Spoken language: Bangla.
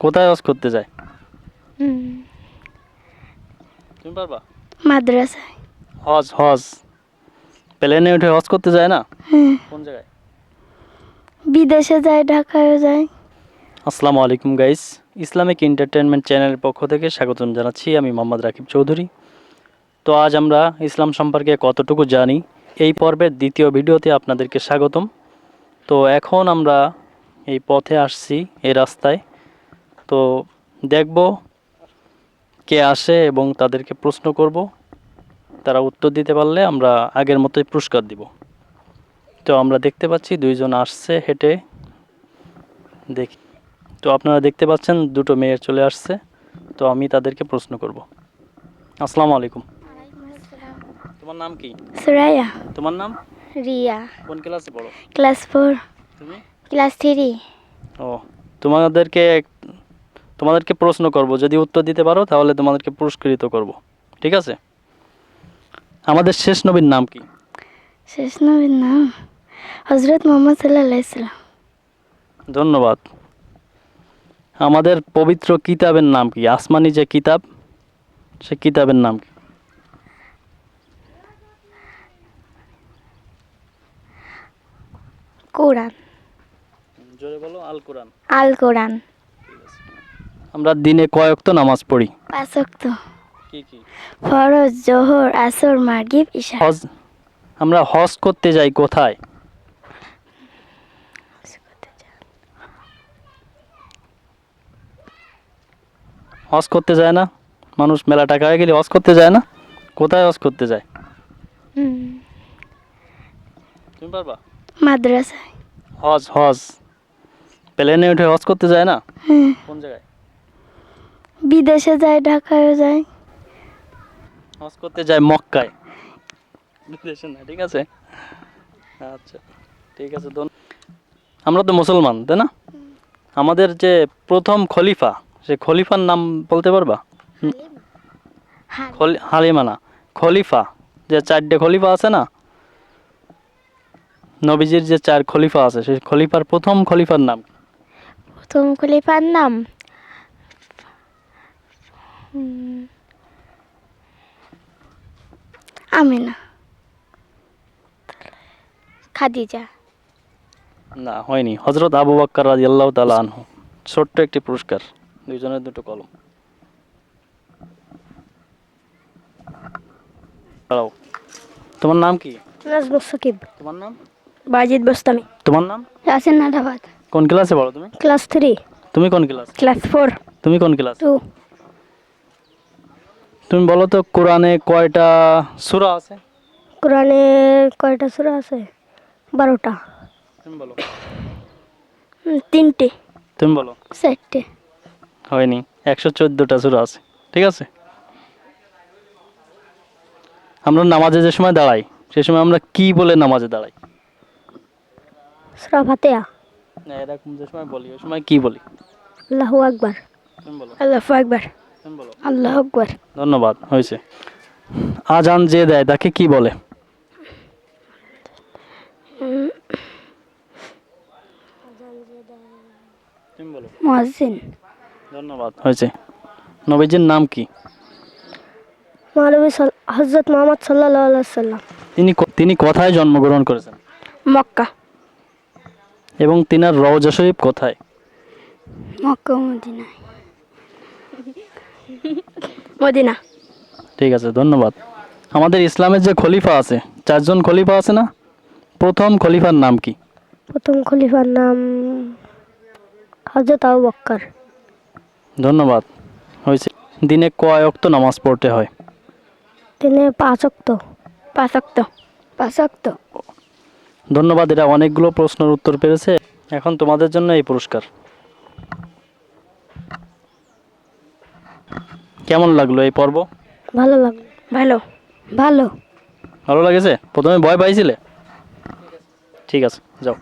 কোথায় হজ করতে যায়? হুম, তুমি পারবা? মাদ্রাসায়। হজ হজ প্লেনে উঠে হজ করতে যায় না? হ্যাঁ, কোন জায়গায়? বিদেশে যায়, ঢাকায়ও যায়। আসসালামু আলাইকুম গাইস, ইসলামিক এন্টারটেনমেন্ট চ্যানেলের পক্ষ থেকে স্বাগতম জানাচ্ছি। আমি মোহাম্মদ রাকিব চৌধুরী। তো আজ আমরা ইসলাম সম্পর্কে কতটুকু জানি এই পর্বের দ্বিতীয় ভিডিওতে আপনাদেরকে স্বাগতম। তো এখন আমরা এই পথে আসছি, এই রাস্তায়। তো দেখব কে আসে এবং তাদেরকে প্রশ্ন করব। তারা উত্তর দিতে পারলে আমরা আগের মতোই পুরস্কার দিব। তো আমরা দেখতে পাচ্ছি দুইজন আসছে হেঁটে, দেখি। তো আপনারা দেখতে পাচ্ছেন দুটো মেয়ে চলে আসছে। তো আমি তাদেরকে প্রশ্ন করব। আসসালামু আলাইকুম। তোমার নাম কি? সুরাইয়া। তোমার নাম? রিয়া। কোন ক্লাসে পড়ো? ক্লাস 4। তুমি? ক্লাস 3। ও, তোমাদেরকে তোমাদেরকে প্রশ্ন করব, যদি উত্তর দিতে পারো তাহলে তোমাদেরকে পুরস্কৃত করব, ঠিক আছে? আমাদের শেষ নবীর নাম কি? শেষ নবীর নাম হজরত মোহাম্মদ সাল্লাল্লাহু আলাইহি সাল্লাম। ধন্যবাদ। আমাদের পবিত্র কিতাবের নাম কি? আসমানি যে কিতাব, সে কিতাবের নাম কি? কোরআন। জোরে বলো। আল কোরআন। আল কোরআন। আমরা দিনে কয় ওয়াক্ত নামাজ পড়ি? 5 ওয়াক্ত। কি কি? ফরজ, জোহর, আসর, মাগরিব, ইশা। হজ, আমরা হজ করতে যাই কোথায়? হজ করতে যায় না? মানুষ মেলা টাকা হয়ে গেলে হজ করতে যায় না? কোথায় হজ করতে যায়? হুম, তুমি পারবা? মাদ্রাসায়। হজ হজ প্লেনে উঠে হজ করতে যায় না? হ্যাঁ, কোন জায়গায়? বিদেশে যায়, ঢাকায়ও যায়। হজ করতে যায় মক্কায়, বিদেশে না, ঠিক আছে? আচ্ছা, ঠিক আছে। আমরা তো মুসলমান, তাই না? আমাদের যে প্রথম খলিফা, সে খলিফার নাম বলতে পারবা? হালিমা না, খলিফা। যে 4টে খলিফা আছে না, নবীজির যে 4 খলিফা আছে, সেই খলিফার প্রথম খলিফার নাম কি? প্রথম খলিফার নাম হুম, আমিনা, খাদিজা। না, হয়নি। হযরত আবু বকর রাদিয়াল্লাহু তাআলা আনহু। ছোট্ট একটি পুরস্কার, দুইজনের দুটো কলম। দাঁড়াও, তোমার নাম কি? নাজমুস সাকিব। তোমার নাম? বাজিদ বোস্তামি। তোমার নাম? রাসেল নাদাবাদ। কোন ক্লাসে পড়ো তুমি? ক্লাস 3। তুমি কোন ক্লাস? ক্লাস 4। তুমি কোন ক্লাস? 2। তুমি বলো তো কোরআনে কয়টা সূরা আছে? কোরআনে কয়টা সূরা আছে? 12টা। তুমি বলো। 3টে। তুমি বলো। 4টে। হয়নি, 114টা সূরা আছে, ঠিক আছে? আমরা নামাজে যে সময় দাঁড়াই, সে সময় আমরা কি বলে নামাজে দাঁড়াই? সূরা ফাতিহা। না, এরকম যে সময় বলি, ওই সময় কি বলি? আল্লাহু আকবার। তুমি বলো। আল্লাহু আকবার। তুমি বলো। আল্লাহু আকবার। ধন্যবাদ, হয়েছে। আজান যে দেয় তাকে কি বলে? তুমি বলো। মুয়াজ্জিন। ধন্যবাদ, হয়েছে। নবীজির নাম কি? মৌলভী হযরত মুহাম্মদ সাল্লাল্লাহু আলাইহি সাল্লাম। তিনি কোথায় জন্মগ্রহণ করেছেন? মক্কা। এবং তিনার রওজা শরীফ কোথায়? মক্কা ও মদিনা। মদিনা। ঠিক আছে, ধন্যবাদ। আমাদের ইসলামের যে খলিফা আছে, 4জন খলিফা আছে না? প্রথম খলিফার নাম কি? প্রথম খলিফার নাম হযরত আবু বকর। ধন্যবাদ, হয়েছে। দিনে কয় ওয়াক্ত নামাজ পড়তে হয়? দিনে 5 ওয়াক্ত। 5 ওয়াক্ত। 5 ওয়াক্ত। ধন্যবাদ, এটা অনেকগুলো প্রশ্নের উত্তর পেরেছে। এখন তোমাদের জন্য এই পুরস্কার। কেমন লাগলো এই পর্ব? ভালো লাগলো। ভালো। ভালো। ভালো লাগেছে? প্রথমে ভয় পাইছিলে? ঠিক আছে, যাও।